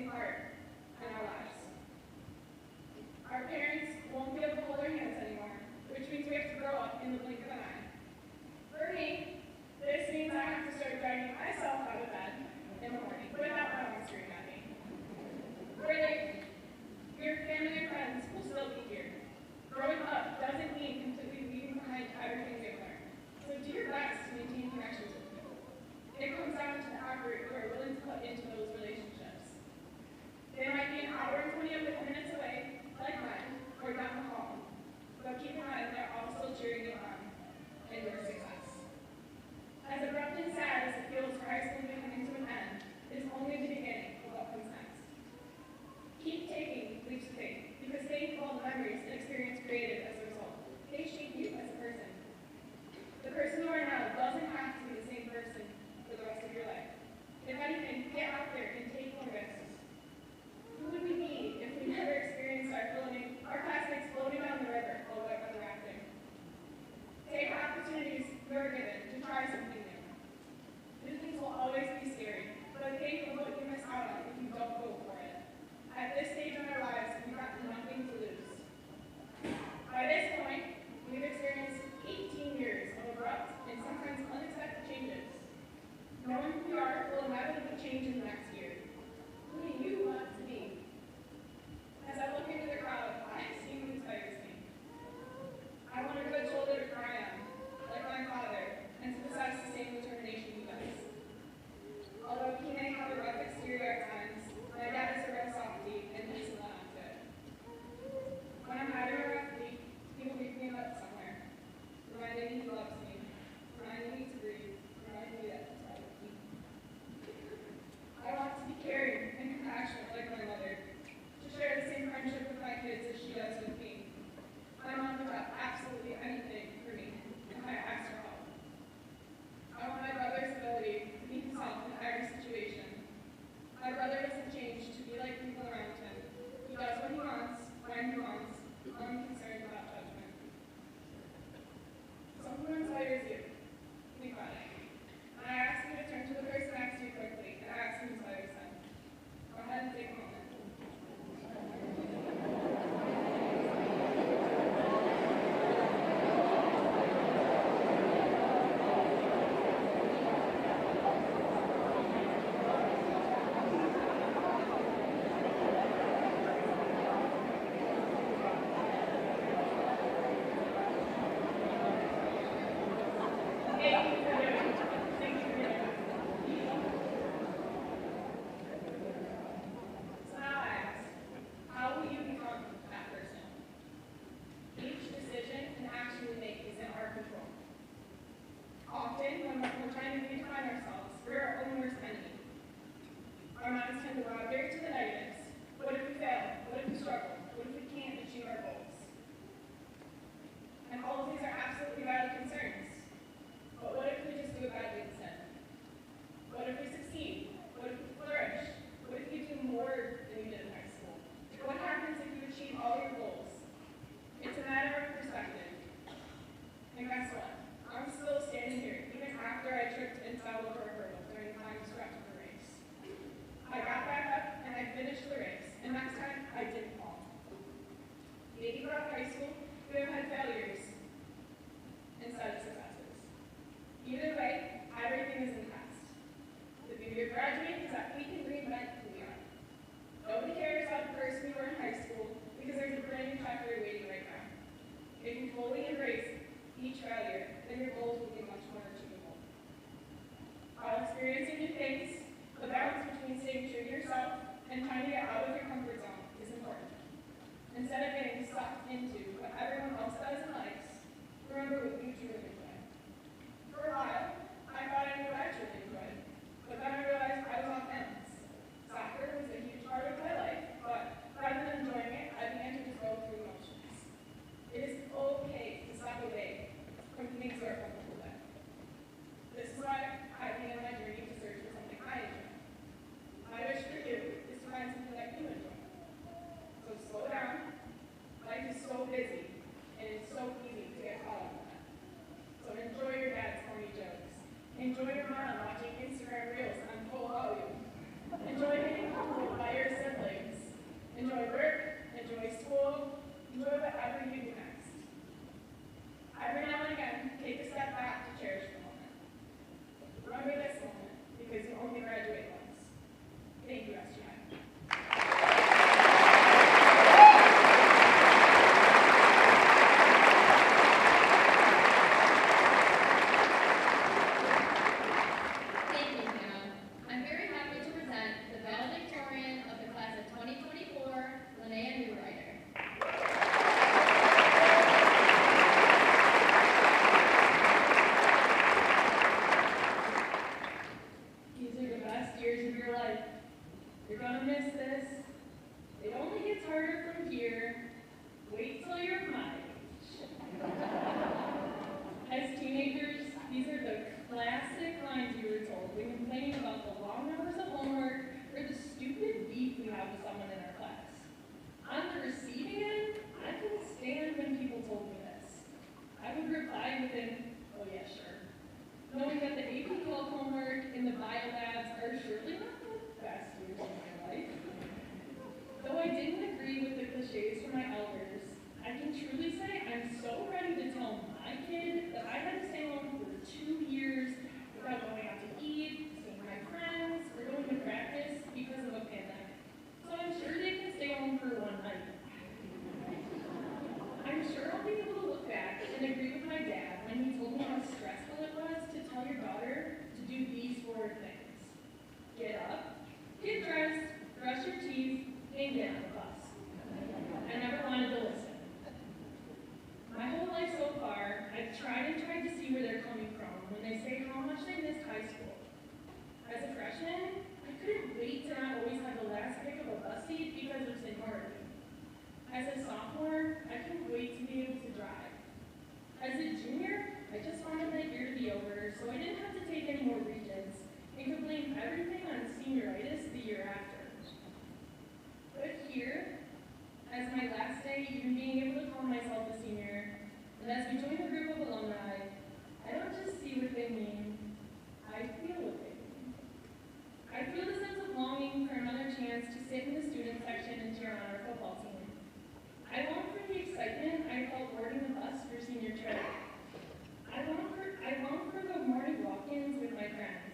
taking part in our lives. Our parents won't be able to hold our hands anymore, which means we have to grow up in the blink of an eye. For me, this means I have to start dragging myself out of bed in the morning without my mom screaming at me. Further, your family and friends will still be here. Growing up doesn't mean completely leaving behind everything they've learned. So do your best to maintain connections with people. It comes down to the effort you are willing to put into those relationships. They might be an hour and 20 minutes away, like mine, or down the hall. But keep in mind they're all still cheering you on in your success. As abrupt and sad as it feels for high school coming to an end, it is only the beginning of what comes next. Keep taking leaps of faith, because think of all the memories and experience created as a result. They shape you as a person. The person you are now doesn't have to be the same person for the rest of your life. If anything, get out there and take more risks. Who would we be if we never experienced our classmates floating down the river while weather rafting? Take opportunities you are given to try something new. New things will always be scary, but think of what you miss out on if you don't go for it. At this stage in our lives, we've got nothing to lose. By this point, we've experienced 18 years of abrupt and sometimes unexpected changes. Knowing who we are will inevitably change in the next year. Who do you want to be? As I look into the crowd, I see who inspires me. I want a good shoulder to cry on, like my father, and to possess the same determination he does. Although he may have a rough exterior at times, my dad is a real softie and he's a lot of it. When I'm having a rough week, he will pick me up somewhere, reminding me he loves me, reminding me to breathe, reminding me that he's proud of me. I want to be caring and compassionate like my mother, to share the same friendship with my kids as she does with me. My mom would drop absolutely anything for me if I asked her help. I want my brother's ability to be himself in every situation. My brother doesn't change to be like people around him. He does what he wants, when he wants, unconcerned about judgment. So who inspires you? Think about it. And I ask you to turn to the person next to you quickly and ask who inspires them. Go ahead and take a moment. You're gonna miss this. It only gets harder from here. Wait till you're my age. As teenagers, these are the classic lines you were told when complaining about the long hours of homework or the stupid beef we have with someone in our class. On the receiving end, I can stand when people told me this. I would reply with an, oh yeah, sure. Knowing that the AP Calc homework and the bio labs are surely not the best years of my life. Though I didn't agree with the cliches from my elders, I can truly say I'm so ready to tell my kid that I had to stay home for 2 years without going out to eat, seeing my friends, or going to practice because of a pandemic. So I'm sure they can stay home for one night. I'm sure I'll be able to look back and agree with my dad when he told me how stressful it was to tell your daughter to do these 4 things. Get up, get dressed, brush your teeth, and get on the bus. I never wanted to listen. My whole life so far, I've tried to see where they're coming from when they say how much they missed high school. As a freshman, I couldn't wait to not always have the last pick of a bus seat because of seniority. As a sophomore, I couldn't wait to be able to drive. As a junior, I just wanted that year to be over so I didn't have to take any more regents and could blame everything on senioritis the year after. But here, as my last day, even being able to call myself a senior, and as we join a group of alumni, I don't just see what they mean, I feel what they mean. I feel the sense of longing for another chance to sit in the student section and cheer on our football team. I long for the excitement I felt boarding the bus for senior trip. I long for the morning walk-ins with my friends.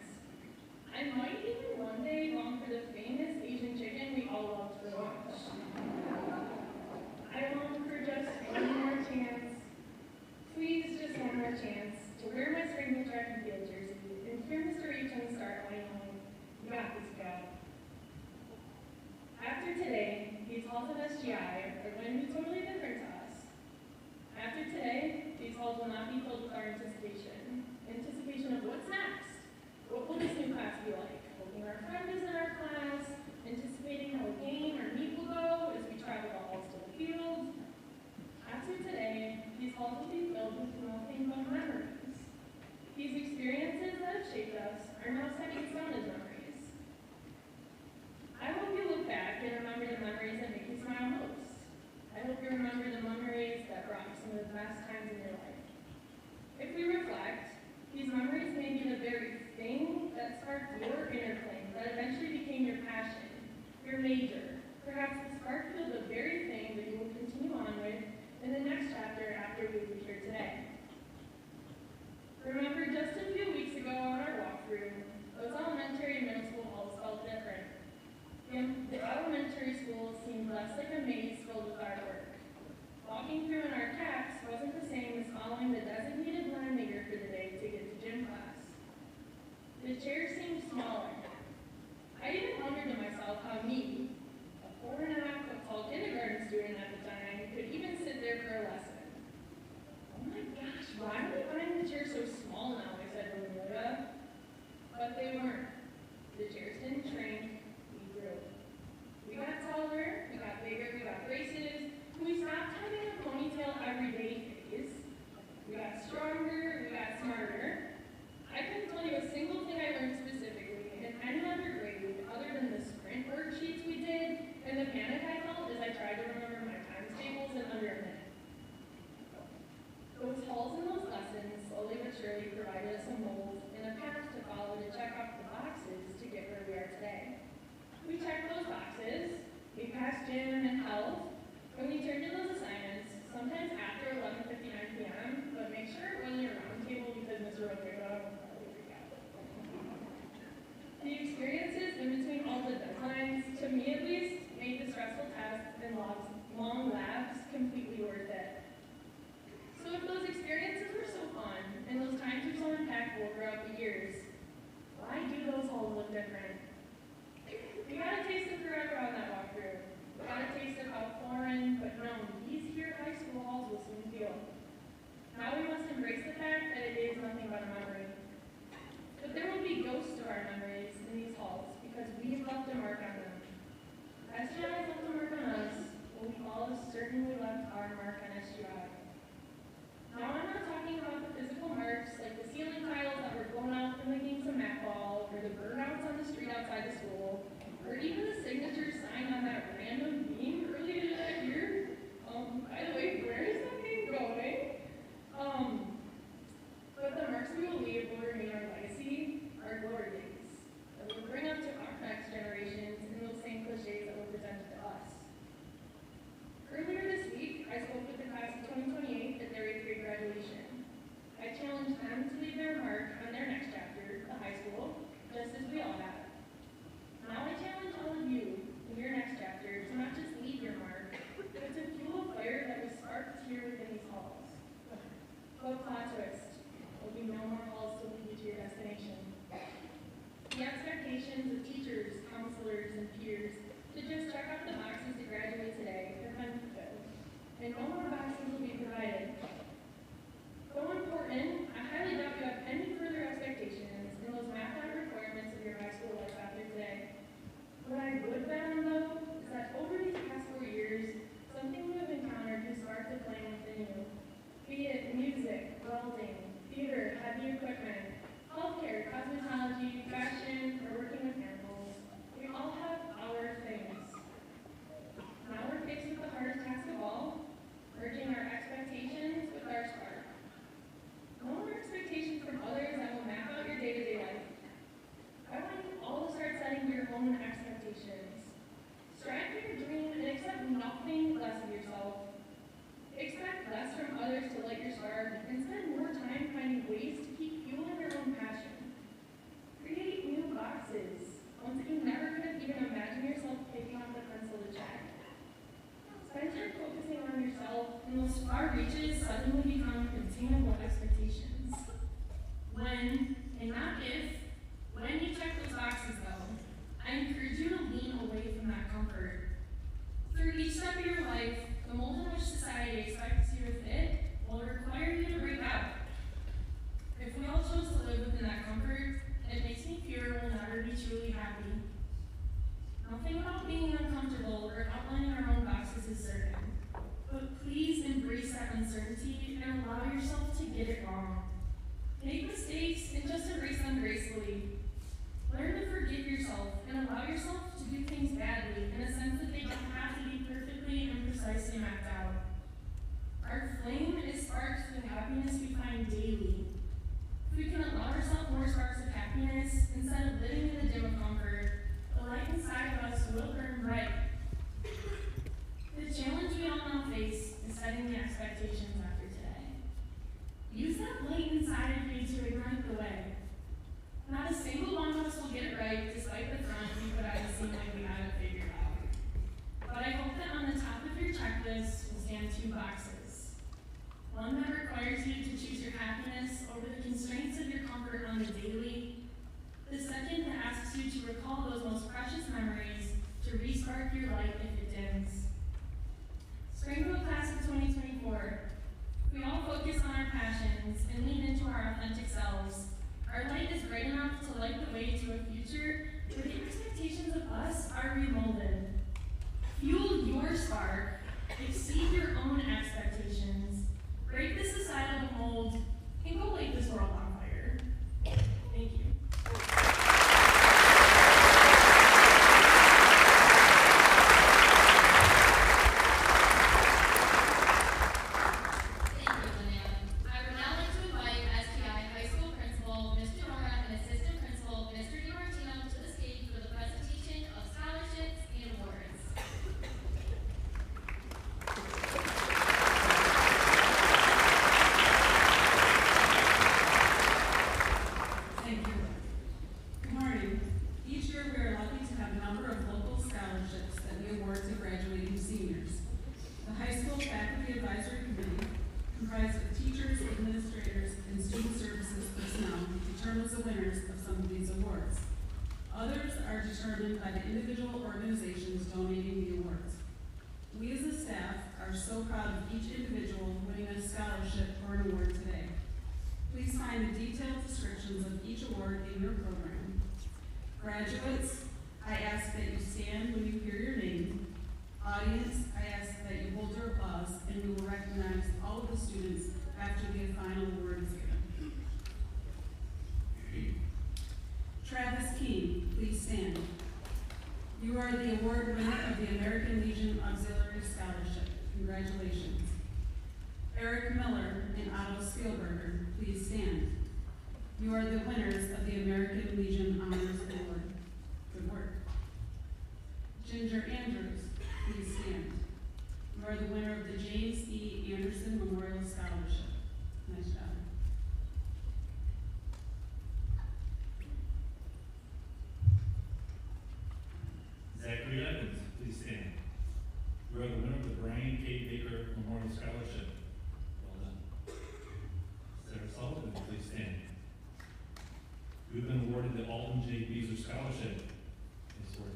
I might even one day long for the famous Asian chicken we all loved for lunch. I long for just one more chance, please just one more chance, to wear my Springville track and field jersey and hear Mr. H.M. start whining, "You got this, gal." After today, these halls of SGI are going to be totally different to us. After today, these halls will not be filled with our anticipation of what's next. What will this new class be like? Hoping our friend is in our class, anticipating how a game or meet will go as we travel the halls to the field. After today, these halls will be filled with nothing but memories. These experiences that have shaped us are now set in stone as memories. I hope you look back and remember the memories that make you smile most. I hope you remember the memories that brought you some of the best times in your life. If we reflect, these memories may be the very thing that sparked your inner flame, that eventually became your passion, your major, perhaps the spark of the very thing that you will continue on with in the next chapter after we leave here today. Remember, just a few weeks ago on our walkthrough, those elementary and middle school halls felt different. The elementary school seemed less like a maze filled with artwork. Walking through in our caps wasn't the same as following the designated line leader for the day to get to gym class. The chairs seemed smaller. I even wondered to myself how me, a 4.5 foot to just check off the boxes to graduate today have been fulfilled, and no more boxes will be provided. Though important, I highly doubt you have any further expectations in those mapped out requirements of your high school life after today. What I would bet on, though, is that over these past 4 years, something you have encountered has sparked a flame within you. Be it music, welding, theater, heavy equipment, healthcare, cosmetology, fashion, or working with animals. We all have our things. Now we're faced with the hardest task of all, merging our expectations with our spark. No more expectations from others that will map out your day-to-day life. I want you all to start setting your own expectations. Strive for your dream and accept nothing less of yourself. Expect less from others to light your spark and spend more time finding ways to keep fueling your own passion. Create new boxes, ones that you never could have even imagined yourself picking up the pencil to check. Spend time focusing on yourself, and those far reaches suddenly become attainable expectations. When, and not if, when you check those boxes though, I encourage you to lean away from that comfort. Through each step of your life, the mold in which society expects you to fit will require you to break out. If we all chose to live within that comfort, it makes me fear we'll never be truly happy. Nothing about being uncomfortable or outlining our own boxes is certain, but please embrace that uncertainty and allow yourself to get it wrong. Make mistakes and just embrace them gracefully. Learn to forgive yourself and allow yourself to do things badly in a sense that they don't have to be perfectly and precisely mapped out. Our flame is sparked through the happiness we find daily. If we can allow ourselves more sparks of happiness instead of living in the dim of comfort, the light inside of us will burn bright. The challenge we all now face is setting the expectations after today. Use that light inside of you to ignite the way. Not a single one of us will get it right, despite the front we put out to seem like we had it figured out. But I hope that on the top of your checklist will stand 2 boxes. One that requires you to choose your happiness over the constraints of your comfort on the daily. The second that asks you to recall those most precious memories to re-spark your light if it dims. Springville Class of 2024, we all focus on our passions and lean into our authentic selves. Our light is bright enough to light the way to a future where the expectations of us are remolded. Fuel your spark, exceed your own expectations, break the societal mold, and go light this world on fire. Thank you. By the individual organizations donating the awards. We as a staff are so proud of each individual winning a scholarship or an award today. Please find the detailed descriptions of each award in your program. Graduates, I ask that you stand when you hear your name. Audience, I ask that you hold your applause, and we will recognize all of the students after the final award is given. Travis King, please stand. You are the award winner of the American Legion Auxiliary Scholarship. Congratulations. Eric Miller and Otto Spielberger, please stand. You are the winners of the American Legion Honors Award. Good work. Ginger Andrews, please stand. You are the winner of the James E. Anderson Memorial Scholarship. Nice job. Zachary Evans, please stand. You are the winner of the Brian K. Baker Memorial Scholarship. Well done. Sarah Sullivan, please stand. You have been awarded the Alton J. Beazer Scholarship. Nice work.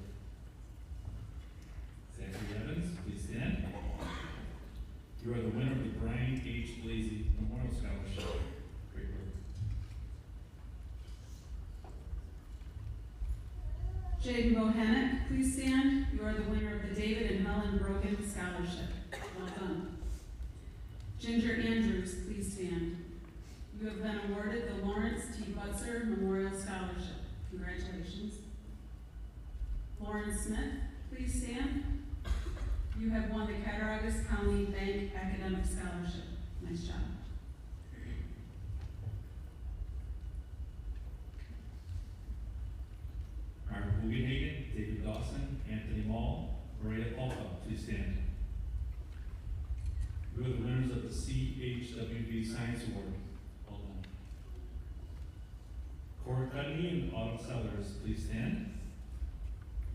You are the winner of the Brian H. Blasey Memorial Scholarship. Great work. Jaden Bohannek, please stand. You are the winner of the David and Helen Brogan Scholarship. Well done. Ginger Andrews, please stand. You have been awarded the Lawrence T. Butzer Memorial Scholarship. Congratulations. Lauren Smith, please stand. You have won the Cattaraugus County Bank Academic Scholarship. Nice job. Mark Bugenhagen, David Dawson, Anthony Mall, Maria Polka, please stand. You are the winners of the CHWB Science Award. Well done. Cora Cudney and Autumn Sellers, please stand.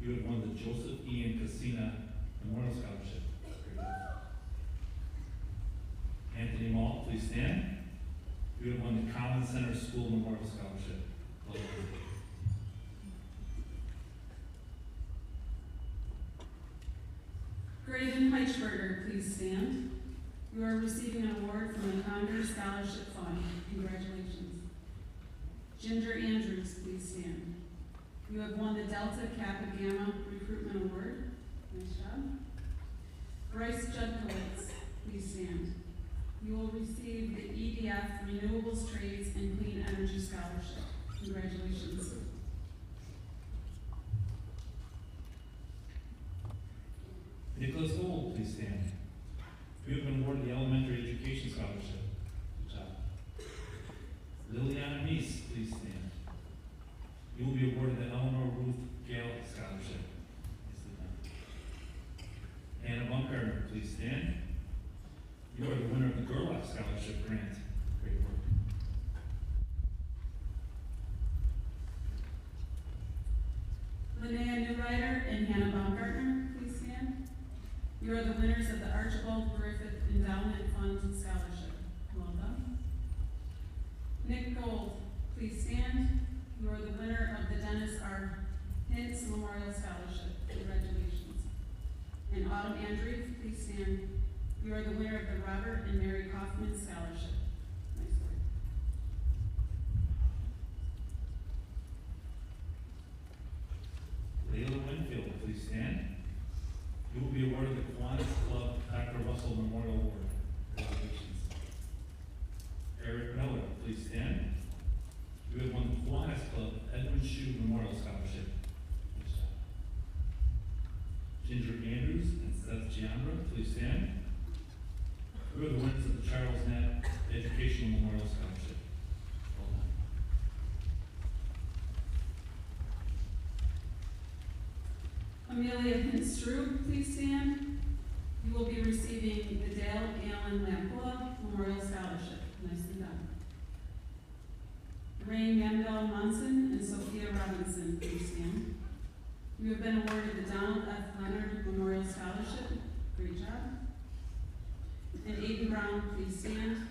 You have won the Joseph Ian Casina Memorial Scholarship. Great work. Anthony Mall, please stand. You have won the Collins Center School Memorial Scholarship. Well done. Graydon Heichberger, please stand. You are receiving an award from the Conger Scholarship Fund. Congratulations. Ginger Andrews, please stand. You have won the Delta Kappa Gamma Recruitment Award. Nice job. Bryce Judkowitz, please stand. You will receive the EDF Renewables Trades and Clean Energy Scholarship. Congratulations. Nicholas Gold, please stand. You have been awarded the Elementary Education Scholarship. Good job. Liliana Meese, please stand. You will be awarded the Eleanor Ruth Gale Scholarship. Anna Bunker, please stand. You are the winner of the Gerlach Scholarship Grant. Great work. Linnea Newrider and Hannah Baumgartner, please stand. You are the winners of the Archibald Griffith Endowment Fund Scholarship. Well done. Nick Gold, please stand. You are the winner of the Dennis R. Hintz Memorial Scholarship. Congratulations. And Autumn Andrews, please stand. You are the winner of the Robert and Mary Kaufman Scholarship. Nice work. Layla Winfield, please stand. You will be awarded the Kiwanis Club Dr. Russell Memorial Award. Congratulations. Eric Miller, please stand. You have won the Kiwanis Club Edwin Shue Memorial Scholarship. Nice job. Ginger Andrews and Seth Giambra, please stand. You are the winners of the Charles Knapp Educational Memorial Scholarship. Well done. Amelia Hinstrube, please stand. You will be receiving the Dale Allen Lampola Memorial Scholarship. Nicely done. Rain Mandel Munson and Sophia Robinson, please stand. You have been awarded the Donald F. Leonard Memorial Scholarship. Great job. And Aiden Brown, please stand.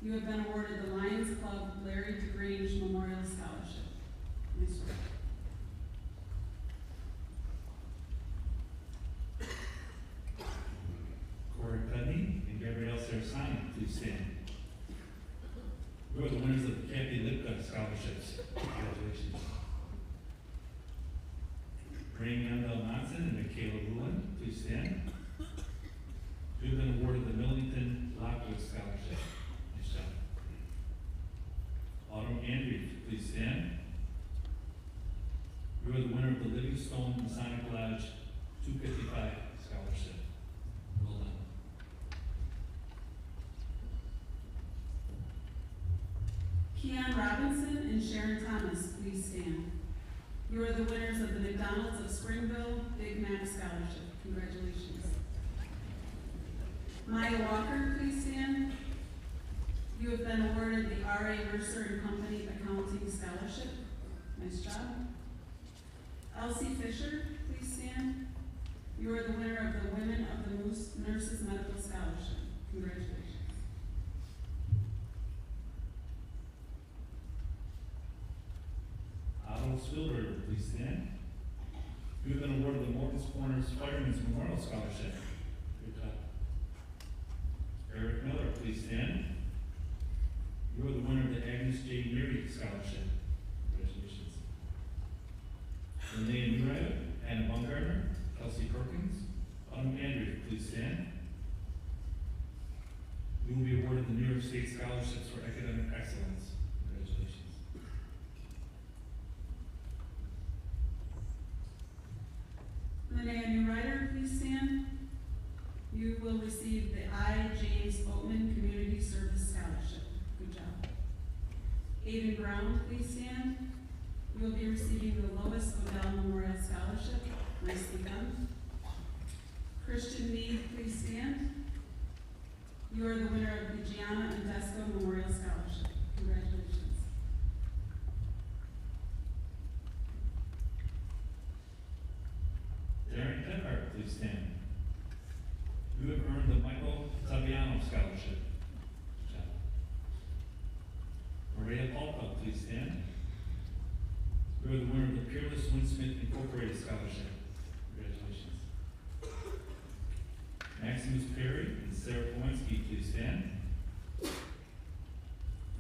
You have been awarded the Lions Club Larry DeGrange Memorial Scholarship. Nice work. Corey Cudney and Gabrielle Sarasani, please stand. You are the winners of the Kathy Lipka Scholarships. Congratulations. Rain Yandel Monson and Michaela Ruin, please stand. You have been awarded the Millington Lockwood Scholarship. Nice job. Autumn Andrews, please stand. You are the winner of the Livingstone Masonic Lodge 255 Scholarship. Well done. Keon Robinson and Sharon Thomas, please stand. You are the winners of the McDonald's of Springville Big Mac Scholarship. Congratulations. Maya Walker, please stand. You have been awarded the R.A. Mercer and Company Accounting Scholarship. Nice job. Elsie Fisher, please stand. You are the winner of the Women of the Moose Nurses Medical Scholarship. Congratulations. Otto Spielberger, please stand. You have been awarded the Morgan's Corners Fireman's Memorial Scholarship. Good job. Eric Miller, please stand. You are the winner of the Agnes J. Neary Scholarship. Congratulations. Renee Newrider, Anna Baumgartner, Kelsey Perkins, Autumn Andrew, please stand. You will be awarded the New York State Scholarships for Academic Excellence. Congratulations. Linnea Newrider, please stand. You will receive the I. James Oatman Community Service Scholarship. Good job. Aiden Brown, please stand. You will be receiving the Lois Odell Memorial Scholarship. Nicely done. Christian Meade, please stand. You are the winner of the Gianna Andesco Memorial Scholarship. Congratulations. Darren Denhart, please stand. You have earned the Michael Taviano Scholarship. Good job. Maria Palpa, please stand. You are the winner of the Peerless Windsmith Incorporated Scholarship. Congratulations. Maximus Perry and Sarah Kowinski, please stand.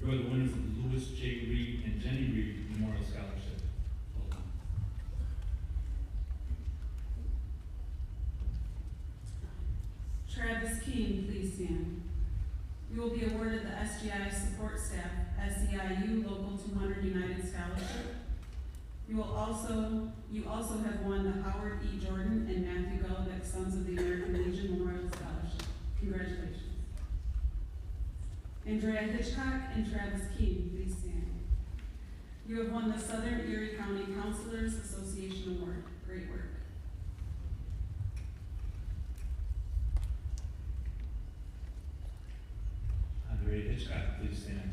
You are the winners of the Lewis J. Reed and Jenny Reed Memorial Scholarship. Well done. Travis King, please stand. You will be awarded the SGI Support Staff SEIU Local 200 United Scholarship. You also have won the Howard E. Jordan and Matthew Golovic Sons of the American Legion Memorial Scholarship. Congratulations. Andrea Hitchcock and Travis King, please stand. You have won the Southern Erie County Counselors Association Award. Great work. Andrea Hitchcock, please stand.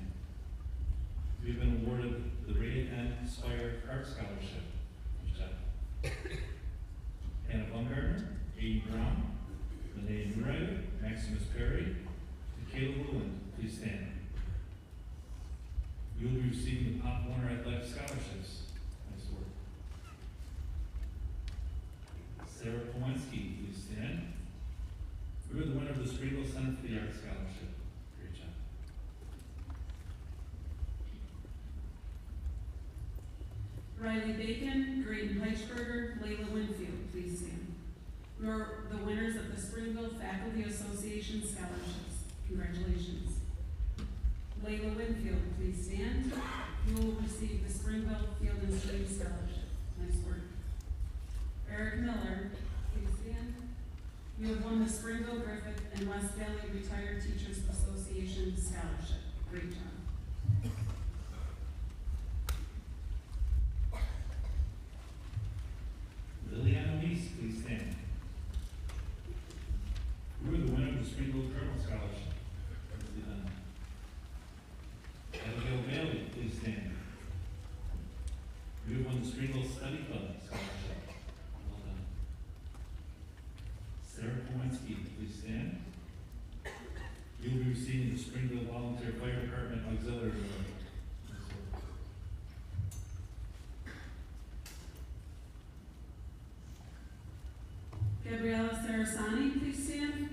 You have been awarded the Ray N. Spire Art Scholarship. Good job. Anna Baumgartner, Aiden Brown, Renee Newrider, Maximus Perry, and Caleb Lewin, please stand. You will be receiving the Pop Warner Athletic Scholarships. Nice work. Sarah Kowinski, please stand. You are the winner of the Springville Center for the Arts Scholarship. Great job. Riley Bacon, Graydon Heichberger, Layla Winfield, please stand. You are the winners of the Springville Faculty Association Scholarships. Congratulations. Layla Winfield, please stand. You will receive the Springville Field and Stream Scholarship. Nice work. Eric Miller, please stand. You have won the Springville, Griffith, and West Valley Retired Teachers Association Scholarship. Great job. Liliana Meese, please stand. You are the winner of the Springville Journal Scholarship. Nicely done. Abigail Bailey, please stand. You have won the Springville Study Club Scholarship. Well done. Sarah Kowinski, please stand. You will be receiving the Springville Volunteer Fire Department Auxiliary Award. Nice work. Gabriella Sarasani, please stand.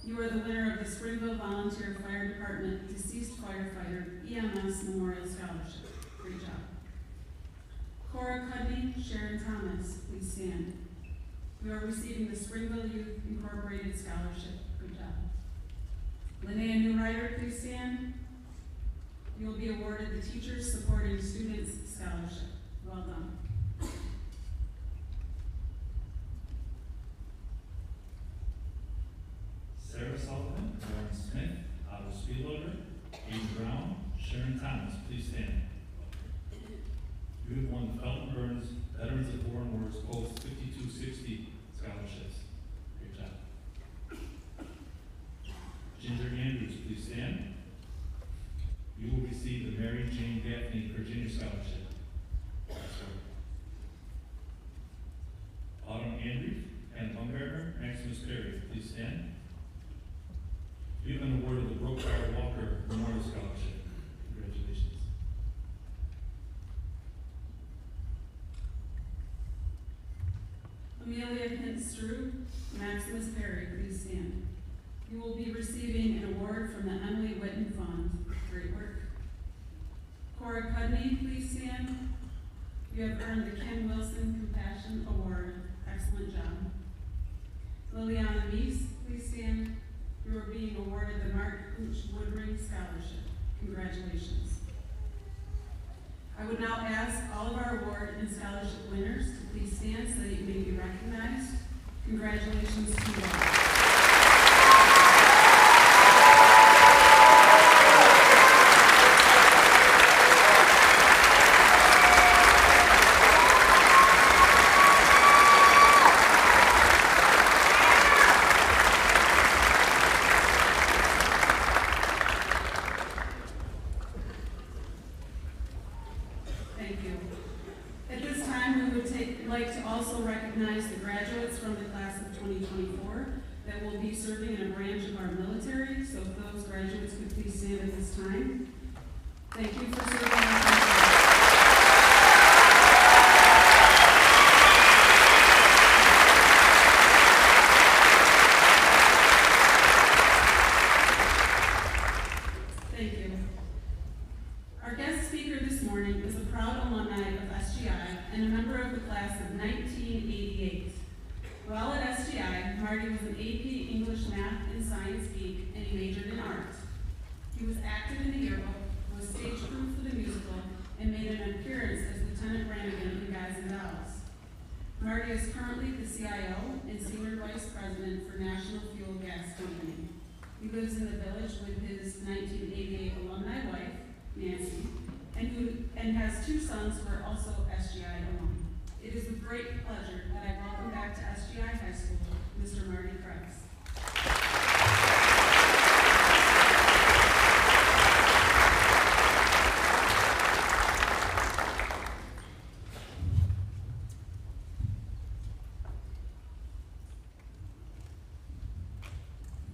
You are the winner of the Springville Volunteer Fire Department Deceased Firefighter EMS Memorial Scholarship. Great job. Cora Cudney, Sharon Thomas, please stand. You are receiving the Springville Youth Incorporated Scholarship. Good job. Linnea Newrider, please stand. You will be awarded the Teachers Supporting Students Scholarship. Well done. Sarah Sullivan, Lauren Smith, Otto Spielloader, Aiden Brown, Sharon Thomas, please stand. You have won the Felton Burns Veterans of Foreign Wars Post 5260 scholarships. Great job. Ginger Andrews, please stand. You will receive the Mary Jane Gaffney Virginia Scholarship. Nice work. Autumn Andrews and Baumgartner, Maximus Perry, please stand. You've been awarded the Brookside Walker Memorial Scholarship. Congratulations. Amelia Pintz-Strube, Maximus Perry, please stand. You will be receiving an award from the Emily Whitten Fund. Great work. Cora Cudney, please stand. You have earned the Kim Wilson Compassion Award. Excellent job. Liliana Meese, please stand. You are being awarded the Mark Hooch Woodring Scholarship. Congratulations. I would now ask all of our award and scholarship winners to please stand so that you may be recognized. Congratulations to you all. Thank you. At this time, we would like to also recognize the graduates from the class of 2024 that will be serving in a branch of our military. So if those graduates could please stand at this time. Thank you for serving our country. Thank you. Our guest speaker this morning is a proud alumni of SGI and a member of the class of 1988. While at SGI, Marty was an AP English, Math, and Science geek, and he majored in art. He was active in the yearbook, was stage crew for the musical, and made an appearance as Lieutenant Brannigan in Guys and Dolls. Marty is currently the CIO and Senior Vice President for National Fuel Gas Company. He lives in the village with his 1988 alumni wife, Nancy, and has two sons who are also SGI alum. It is with great pleasure that I welcome back to SGI High School, Mr. Marty Krebs.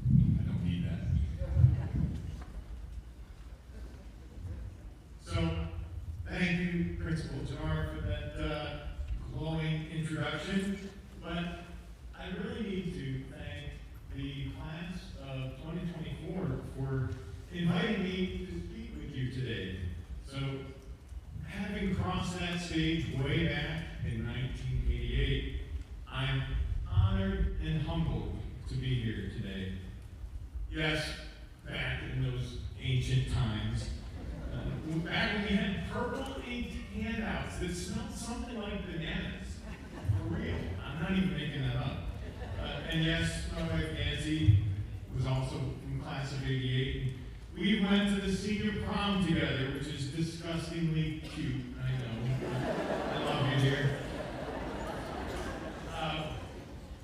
I don't need that. So, thank you, Principal Jar, for that glowing introduction. But I really need to thank the class of 2024 for inviting me to speak with you today. So, having crossed that stage way back in 1988, I'm honored and humbled to be here today. Yes, back in those ancient times, back when we had purple inked handouts that smelled something like bananas. For real, I'm not even making that up. And yes, my wife Nancy was also from class of '88. We went to the senior prom together, which is disgustingly cute, I know. I love you, dear.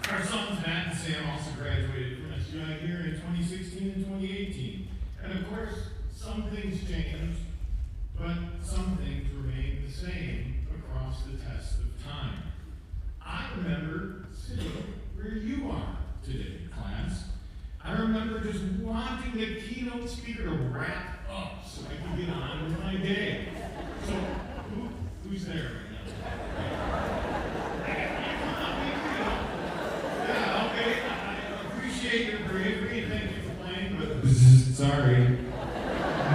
Our sons Matt and Sam also graduated from SGI here in 2016 and 2018. And of course, some things changed, but some things remained the same across the test of time. I remember sitting where you are today, class. I remember just wanting the keynote speaker to wrap up so I could get on with my day. So, who's there right now? Yeah, okay, I appreciate your bravery and thank you for playing, but sorry.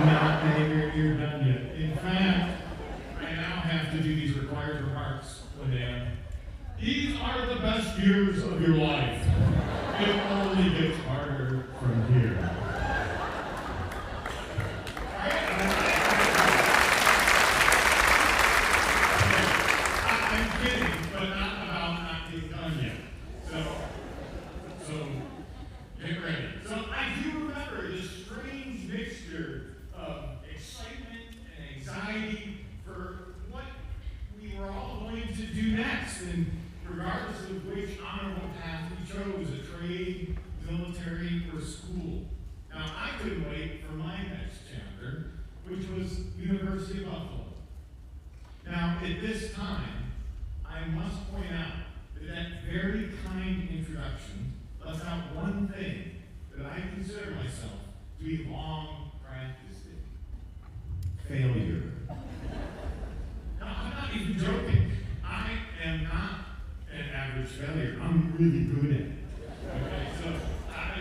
Not anywhere near done yet. In fact, I now have to do these required remarks, Linnea. These are the best years of your life. It only gets harder from here. I'm kidding, but not about not being done yet. So get ready. So I do remember this strange mixture of excitement and anxiety for what we were all going to do next, and regardless of which honorable path we chose, a trade, military, or school. Now, I couldn't wait for my next chapter, which was University of Buffalo. Now, at this time, I must point out that that very kind introduction left out one thing that I consider myself to be long practiced in: failure. Now, I'm not even joking. I am not an average failure. I'm really good at it. Okay, so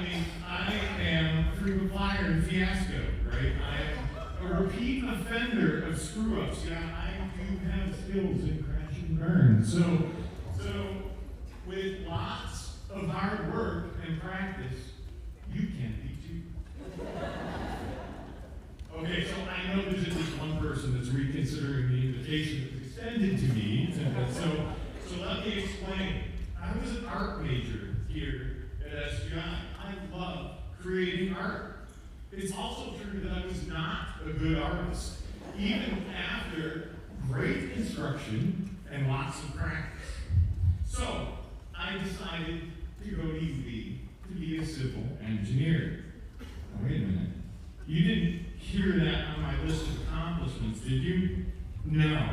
mean, I am a frequent flyer and fiasco, right? I am a repeat offender of screw-ups. Yeah, I do have skills in crash and burn. So with lots of hard work and practice, you can be too. Okay, so I know there's at least one person that's reconsidering the invitation that was extended to me. So let me explain. I was an art major here at SGI. I love creating art. It's also true that I was not a good artist, even after great instruction and lots of practice. So I decided to go to UV to be a civil engineer. Now, wait a minute. You didn't hear that on my list of accomplishments, did you? No.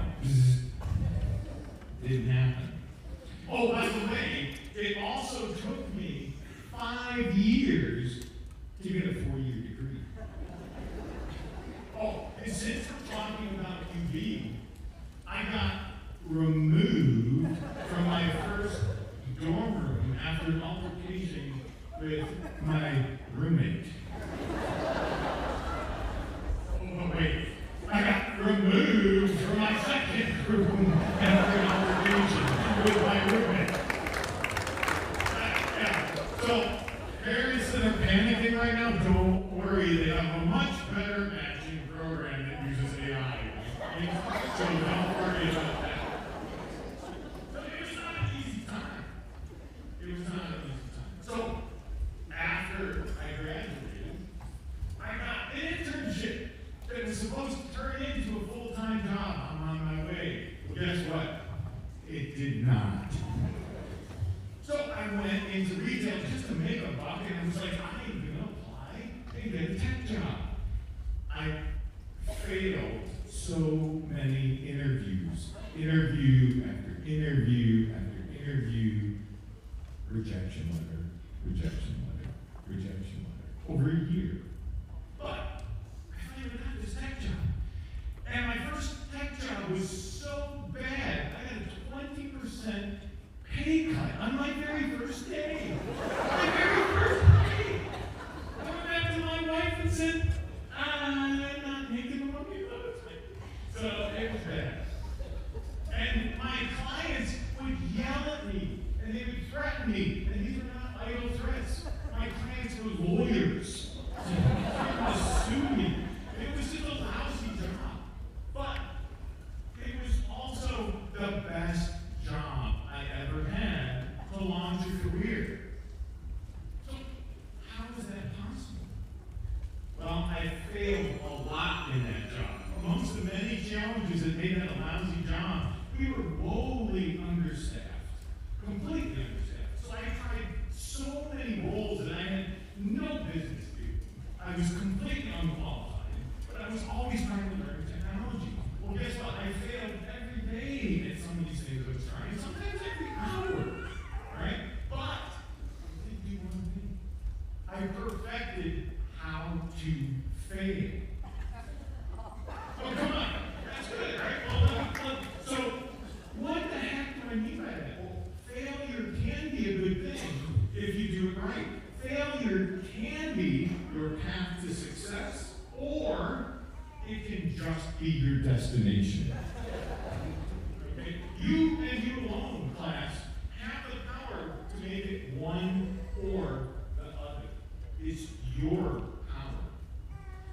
Didn't happen. Oh, by the way, it also took me 5 years to get a 4-year degree. Oh, and since we're talking about UV, I got removed from my first dorm room after an altercation with my roommate. Oh, wait. I got removed from my second room after an altercation with my roommate. Yeah. So, parents that are panicking right now, don't worry. They have a much better matching program that uses AI. Okay? So don't worry about that. So it was not an easy time. It was not an easy time. So, after I graduated, I got an internship that was supposed to turn into a full-time job. I'm on my way. Well, guess what? It did not. So I went into retail just to make a buck, and I was like, I ain't gonna apply and get a tech job. I failed so many interviews. Interview after interview after interview. Rejection letter, rejection letter, rejection letter. Over a year. But I finally got this tech job. And my first tech job was so bad, I had a 20% pay cut on my very first day. My very first day. I went back to my wife and said, I'm not making the money that I was making. So it was bad. And my clients would yell at me, and they would threaten me, and these were not idle threats. My clients were lawyers. They would sue me. It was just a lousy job. But it was also the best job I ever had to launch a career. So how is that possible? Well, I failed a lot in that job. Amongst the many challenges that made that a lousy job, we were woefully understaffed. Completely understaffed. So I tried so many roles that I had no business doing. I was completely unqualified, but I was always trying to learn technology. Well, guess what? I failed every day at some of these things I was trying, sometimes every hour, right? But I did do one thing. I perfected how to fail. Oh, come on. That's good, right? Well, so what the heck do I mean by that? Well, failure can be a good thing if you do it right. Failure can be your path to success, or it can just be your destination. Okay? You and you alone, class, have the power to make it one or the other. It's your power.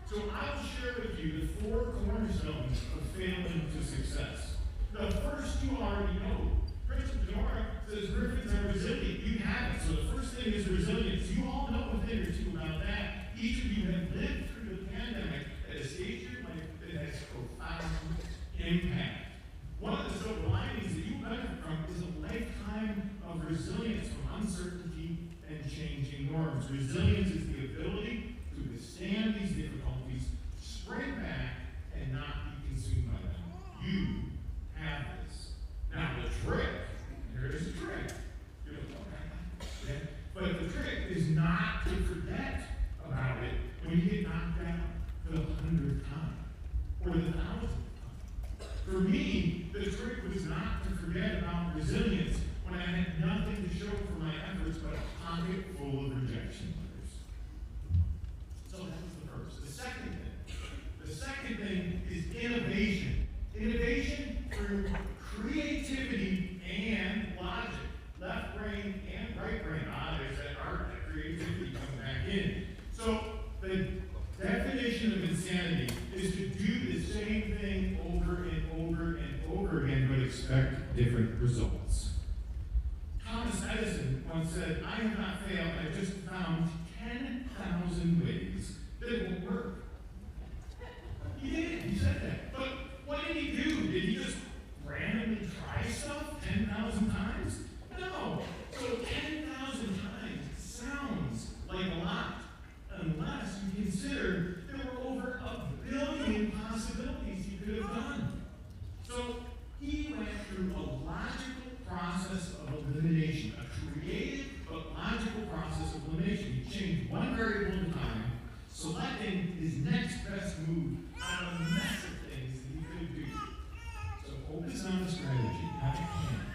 So I'll share with you the 4 cornerstones of failing to success. The first you already know. Principal Nora says Griffiths are resilient. You have it. So the first thing is resilience. You all know a thing or two about that. Each of you have lived through the pandemic at a stage of your life that has profound impact. One of the silver linings that you benefit from is a lifetime of resilience from uncertainty and changing norms. Resilience is the ability to withstand these difficulties, spring back, and not be consumed by them. You have this. Now the trick, here is the trick. You're like, okay. But the trick is not to forget about it when you get knocked down for the 100th time or the 1,000th time. For me, the trick was not to forget about resilience when I had nothing to show for my efforts but a pocket full of rejection letters. in. So the definition of insanity is to do the same thing over and over and over again, but expect different results. Thomas Edison once said, "I have not failed, I've just found 10,000 ways that it won't work." He did, he said that. But what did he do? Did he just randomly try stuff 10,000 times? No. So 10,000 times sounds like a lot, unless you consider there were over 1 billion possibilities he could have done. So he went through a logical process of elimination, a creative but logical process of elimination. He changed one variable at a time, selecting his next best move out of a mess of things that he could do. So focus on the strategy, not a plan,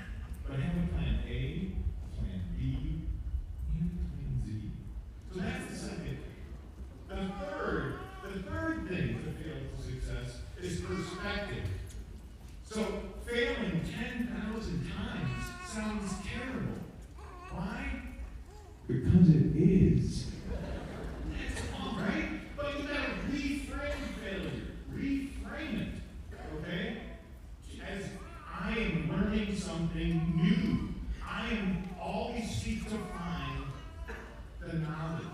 but have a plan A, plan B, and plan Z. So that's the second thing. The third thing to fail to success is perspective. So failing 10,000 times sounds terrible. Why? Because it is. That's all right, but you gotta reframe failure. Reframe it. Okay? As I am learning something new, I am always seek to find the knowledge.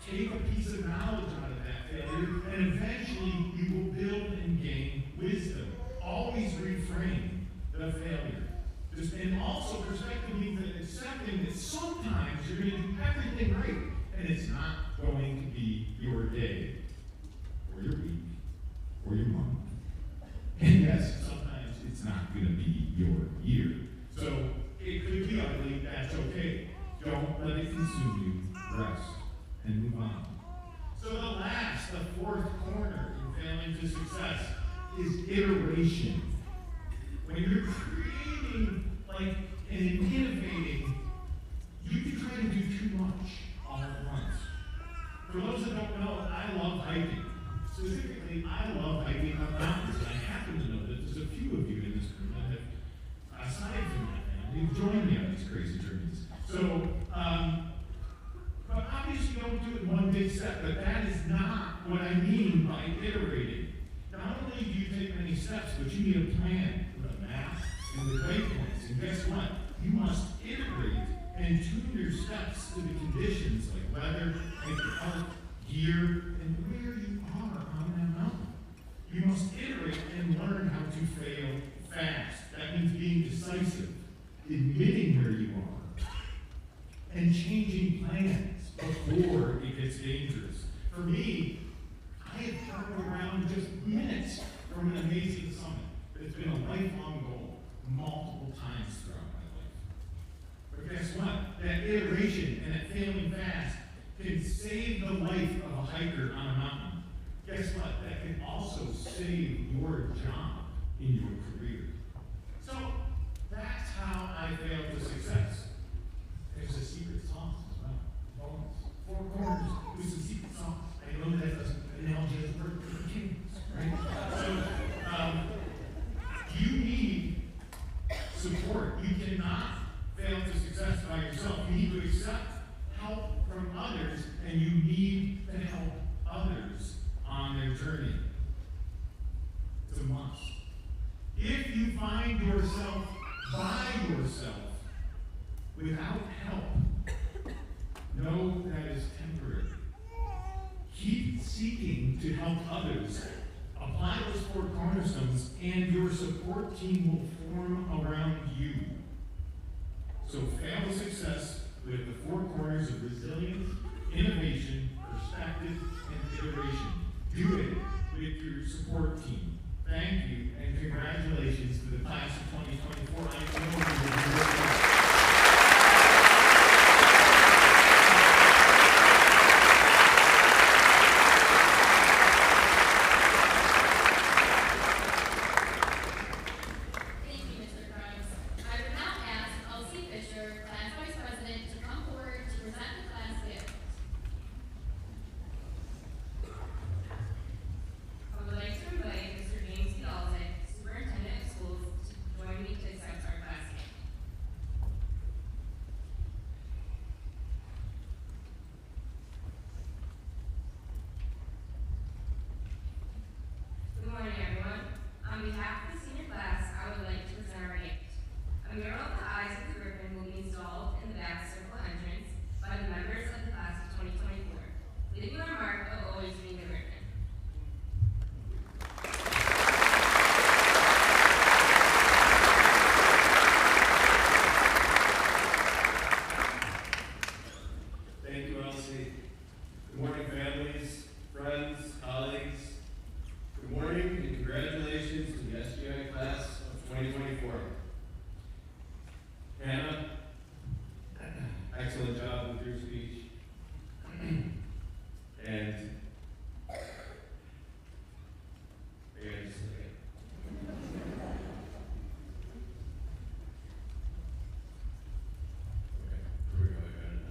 Take a piece of knowledge out of that failure, and eventually you will build and gain wisdom. Always reframe the failure. And also perspective means that accepting that sometimes you're going to do everything right, and it's not going to be your day, or your week, or your month. And yes, sometimes it's not going to be your year. So it could be ugly, that's okay. Don't let it consume you. Rest and move on. So the fourth corner in failing to success is iteration. When you're creating, and innovating, you can try to do too much all at once. For those that don't know, I love hiking. Specifically, I love hiking up mountains, and I happen to know that there's a few of you in this room that have, aside from that, you've joined me on these crazy journeys. So, but obviously you don't do it in one big step, but that is not what I mean by iterating. Not only do you take many steps, but you need a plan with a map and with waypoints. And guess what? You must iterate and tune your steps to the conditions like weather, health, gear, and where you are on that mountain. You must iterate and learn how to fail fast. That means being decisive, admitting where you are, and changing plans before it gets dangerous. For me, I have turned around just minutes from an amazing summit. It's been a lifelong goal, multiple times throughout my life. But guess what? That iteration and that failing fast can save the life of a hiker on a mountain. Guess what? That can also save your job in your career. So that's how I failed to success. There's a secret sauce as well. Bonus. 4 corners with some secret sauce. I know that analogy doesn't work for the kings, right? So you need support. You cannot fail to success by yourself. You need to accept help from others, and you need to help others on their journey. It's a must. If you find yourself by yourself without help, know that is temporary. Keep seeking to help others. Apply those 4 cornerstones, and your support team will form around you. So fail to success with the 4 corners of resilience, innovation, perspective, and iteration. Do it with your support team. Thank you, and congratulations to the class of 2024. I know you will do it. excellent job with your speech. And yeah, just a second. Okay, here we go, I got it.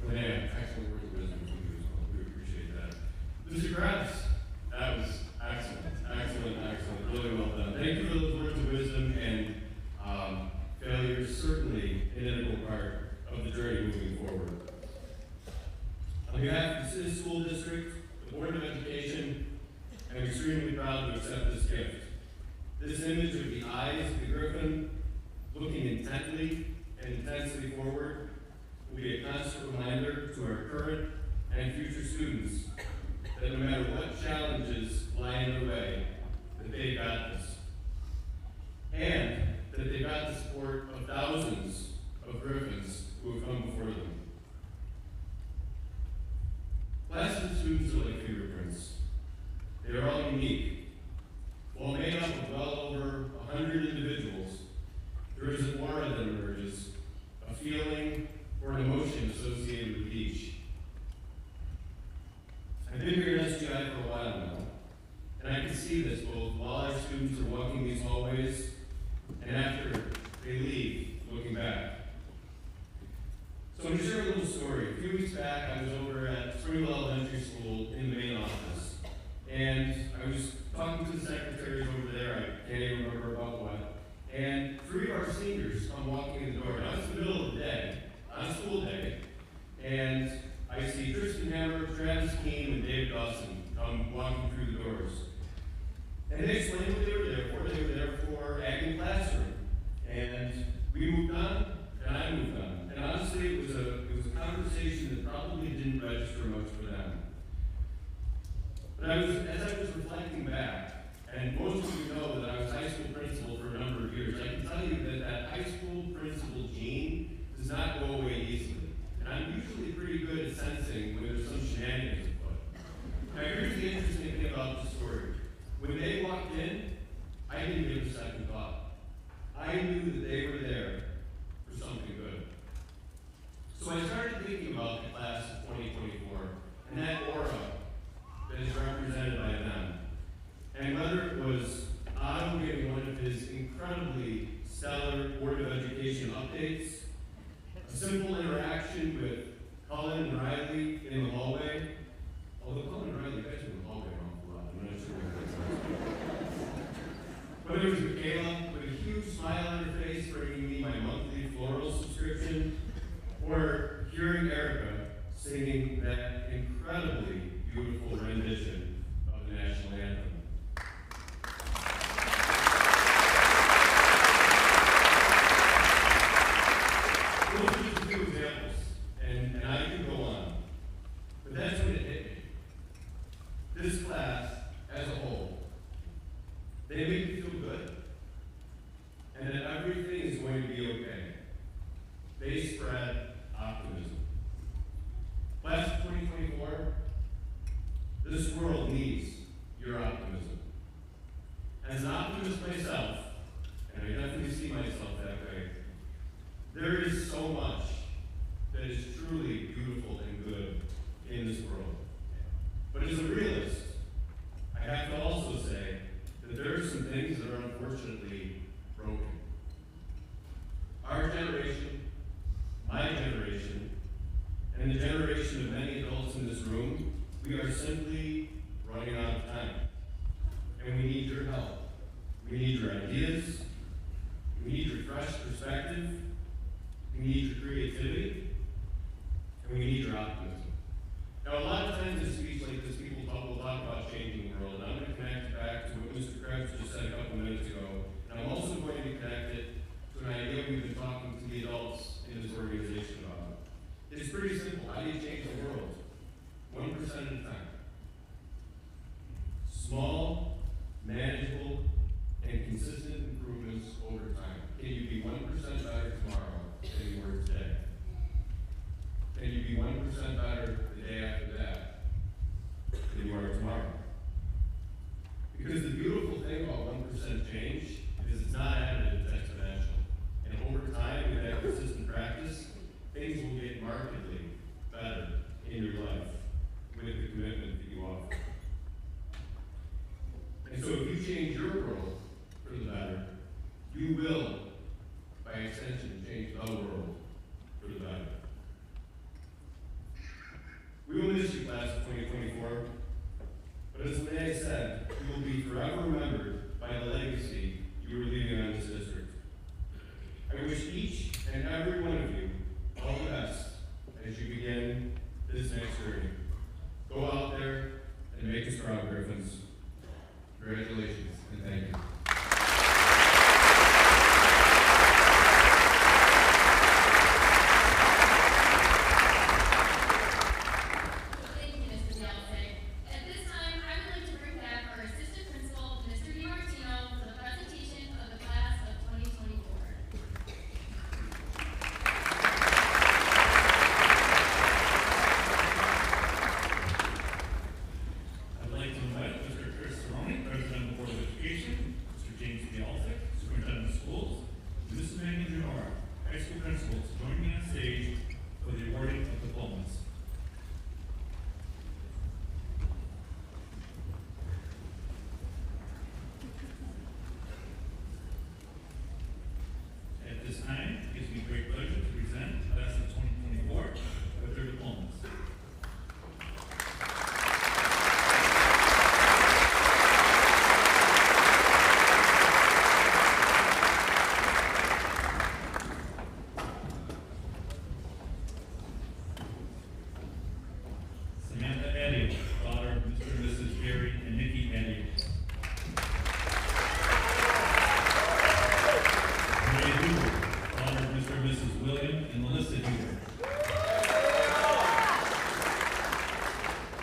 But yeah, excellent words of wisdom from you as well. We appreciate that. Mr. Krabs, that was excellent, really well done. Thank you for those words of wisdom, and failure is certainly an integral part of the journey moving forward. On behalf of the school district, the Board of Education, I'm extremely proud to accept this gift. This image of the eyes of the Griffin looking intently and intensely forward will be a constant reminder to our current and future students that no matter what challenges lie in their way, that they got this. And that they got the support of thousands of Griffins who have come before them. Classes of students are like fingerprints. They are all unique. While made up of well over 100 individuals, there is an aura that emerges, a feeling or an emotion associated with each. I've been here at SGI for a while now, and I can see this both while our students are walking these hallways and after they leave, looking back. So I'm going to share a little story. A few weeks back, I was over at Springville Elementary School in the main office, and I was talking to the secretaries over there. I can't even remember about what. And 3 of our seniors come walking in the door. Now, it's the middle of the day, on a school day, and I see Tristan Hammer, Travis Keene, and David Dawson come walking through the doors. And they explained what they were there for. They were there for Ag and Classroom. And we moved on, and I moved on. And honestly, it was a conversation that probably didn't register much for them. But as I was reflecting back, and most of you know that I was high school principal for a number of years, I can tell you that high school principal gene does not go away easily. And I'm usually pretty good at sensing when there's some shenanigans afoot. Now, here's the interesting thing about the story. When they walked in, I didn't give a second thought. I knew that they were there for something good. So I started thinking about the class of 2024 and that aura that is represented by them. And whether it was Otto giving one of his incredibly stellar Board of Education updates, a simple interaction with Cullen and Riley in the hallway, although Cullen and Riley guys were in the hallway an awful lot, I'm not sure what Whether it was Michaela with a huge smile on her face bringing me my monthly floral subscription, or hearing Erica singing that incredibly beautiful rendition of the national anthem. Those are just a few examples, and I could go on. But that's when it hit me. This class, as a whole, they make me feel good. And that everything is going to be okay. They spread optimism. Class of 2024, this world needs your optimism. As an optimist myself, and I definitely see myself that way, there is so much that is truly beautiful and good in this world. But as a realist, I have to also say that there are some things that are unfortunately broken. Our generation, my generation, and the generation of many adults in this room, we are simply running out of time. And we need your help. We need your ideas. We need your fresh perspective. We need your creativity. And we need your optimism. Now, a lot of times in a speech like this, people will talk about changing the world. And I'm going to connect it back to what Mr. Krebs just said a couple minutes ago. And I'm also going to connect it to an idea we've been talking to the adults in this organization about. It's pretty simple. How do you change the world? 1% at a time. Small, manageable, and consistent improvements over time. Can you be 1% better tomorrow than you were today? Can you be 1% better the day after that than you are tomorrow? Because the beautiful thing about 1% change is it's not additive, it's exponential. And over time, with that consistent practice, things will get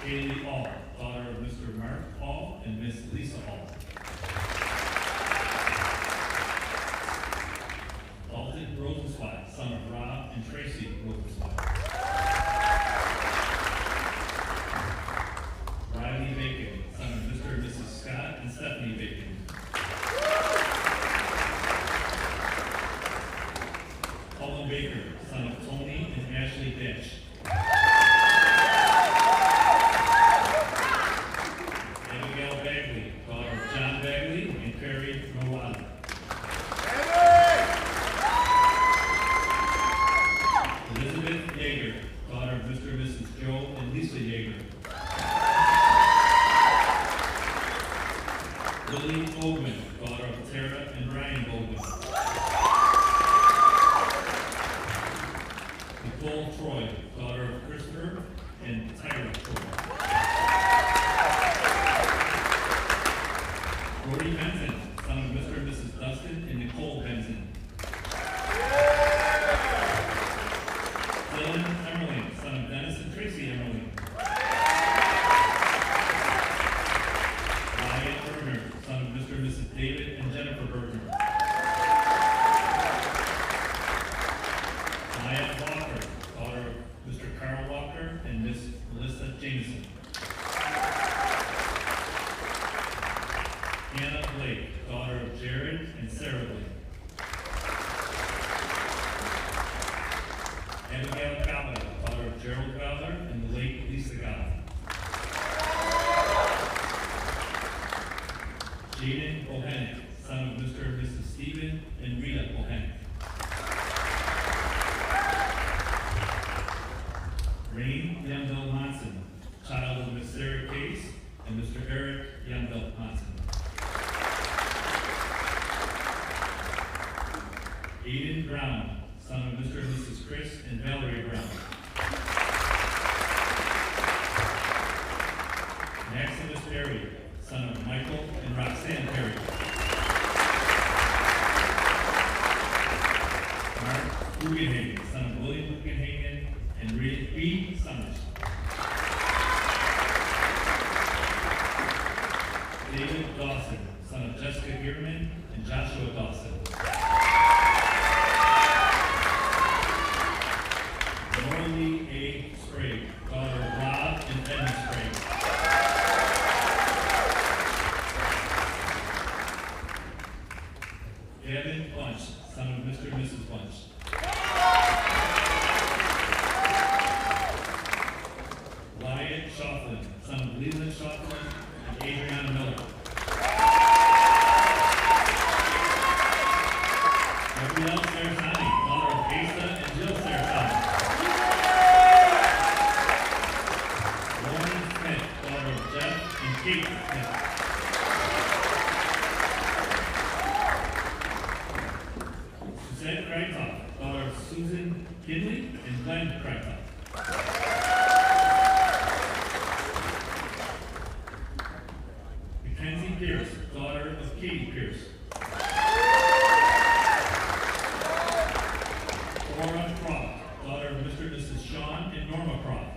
Kaylee All, daughter of Mr. Mark All and Miss Lisa All. Dalton Rosensweig, son of Rob and Tracy Rosensweig. Riley Bacon, son of Mr. and Mrs. Scott and Stephanie Bacon. Colin Baker, son of Tony and Ashley Dash. Abigail Bagley, daughter of John Bagley and Carrie Mawada. Elizabeth Yeager, daughter of Mr. and Mrs. Joe and Lisa Yeager. Lily Bowman, daughter of Tara and Brian Bowman. Nicole Troy, daughter of Christopher and Tyra Troy. Brody Benson, son of Mr. and Mrs. Dustin and Nicole Benson. Dylan Emmerling, son of Dennis and Tracy Emmerling. Ryan Berger, son of Mr. and Mrs. David and Jennifer Berger. Maya Walker, daughter of Mr. Carl Walker and Miss Melissa Jameson. Hannah Blake, daughter of Jared and Sarah Blake. Abigail Gallagher, daughter of Gerald Gallagher and the late Lisa Gallagher. Jaden Bohannon, son of Mr. and Mrs. Stephen and Rita Bohannon. Rain Yandel Monson, child of Miss Sarah Case and Mr. Eric Yandel Monson. Aiden Brown, son of Mr. and Mrs. Chris and Valerie Brown. Maximus Perry, son of Michael and Roxanne Perry. Mark Guggenhagen, son of William Guggenhagen and Reed Summers. David Dawson, son of Jessica Gierman and Joshua Dawson. Norlie A. Sprague, daughter of Rob and Evan Sprague. Gavin Bunch, son of Mr. and Mrs. Bunch. Wyatt Schauflin, son of Leland Schauflin and Adriana Miller. Gabrielle Sarasani, daughter of Asa and Jill Sarasani. Lauren Smith, daughter of Jeff and Kate Smith. Suzette Kreitoff, daughter of Susan Kinley and Glenn Kreitoff. Mackenzie Pierce, daughter of Katie Pierce. Laura Croft, daughter of Mr. and Mrs. Sean and Norma Croft.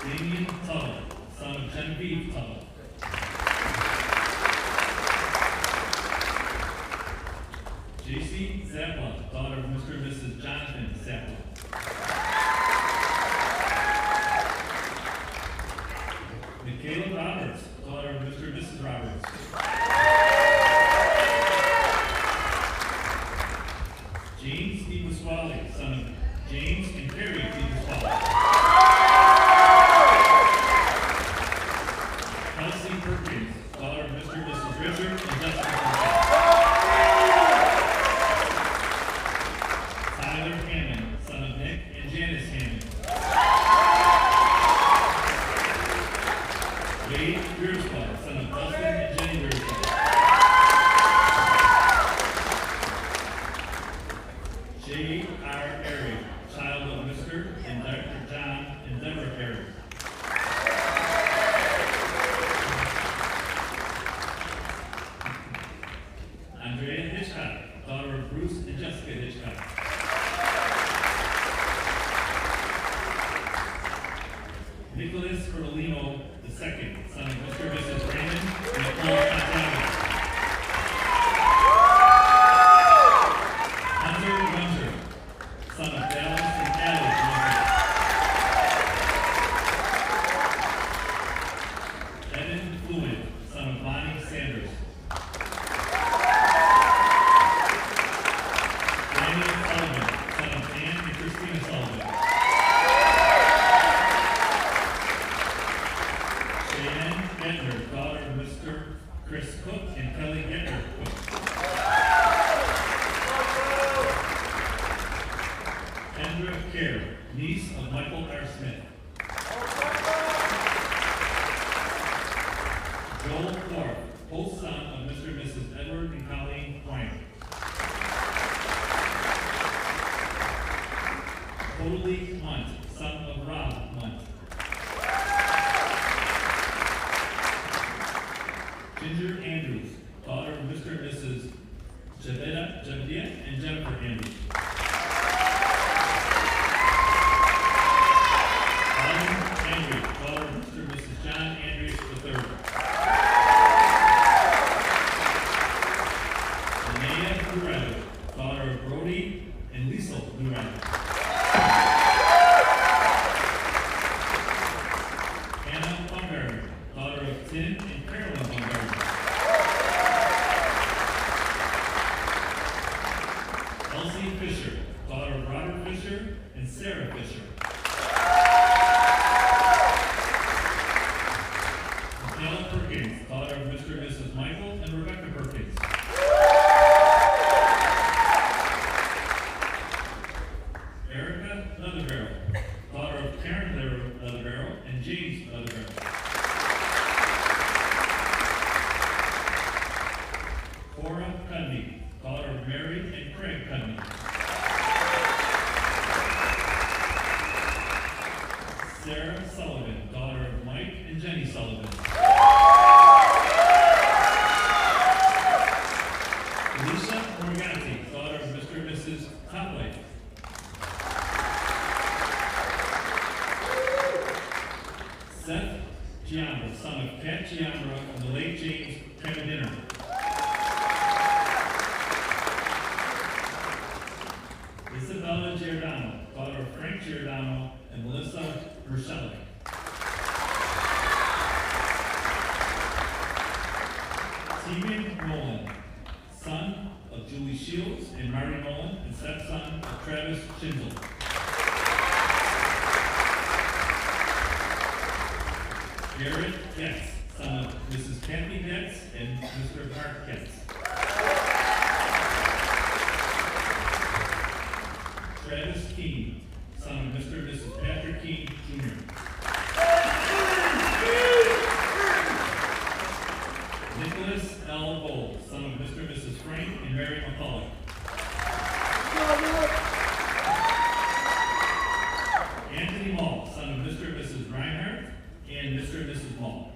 Damien Tuttle, son of Genevieve Tuttle. J.C. Zappa, daughter of Mr. and Mrs. Jonathan Zappa. Michaela Roberts, daughter of Mr. and Mrs. Roberts. James D. Pasquale, son of James and Carrie D. Pasquale. Kelsey Perkins, daughter of Mr. and Mrs. Richard and Jessica Perkins. Tyler Hammond, son of Nick and Janice Hammond. Wade Beerspaw, son of Dustin and Jenny Beerspaw. J.R. Airy, child of Mr. and Dr. John and Deborah Airy. Andrea Hitchcock, daughter of Bruce and Jessica Hitchcock. Kerr, niece of Michael R. Smith. Joel Clark, host son of Mr. and Mrs. Edward and Colleen Bryant. Totally Munt, son of Rob Munt. Ginger Andrews, daughter of Mr. and Mrs. Jebediah and Jennifer Andrews. Autumn Andrews, daughter of Mr. and Mrs. John Andrews III. Linnea Lurado, daughter of Brody and Lisa Lurado. Hannah Baumgartner, daughter of Tim and Carolyn Baumgartner. Elsie Fisher, daughter of Robert Fisher and Sarah Fisher. Michaela Perkins, daughter of Mr. and Mrs. Michael and Rebecca Perkins. Erica Leatherbarrow, daughter of Karen Leatherbarrow and James Leatherbarrow. Cora Cudney, daughter of Mary and Craig Cudney. Sarah Sullivan, daughter of Mike and Jenny Sullivan. Lisa Morganti, daughter of Mr. and Mrs. Topley. Seth Giambra, son of Kat Giambra and the late James Kennedinner. Isabella Giordano, daughter of Frank Giordano and Melissa Roselli. Tegan Nolan, son of Julie Shields and Marty Nolan and stepson of Travis Schindel. Garrett Getz, son of Mrs. Kathy Getz and Mr. Mark Getz. Travis Keene, son of Mr. and Mrs. Patrick Keene, Jr. Nicholas L. Gold, son of Mr. and Mrs. Frank and Mary McCullough. Anthony Mall, son of Mr. and Mrs. Reinhardt and Mr. and Mrs. Mall.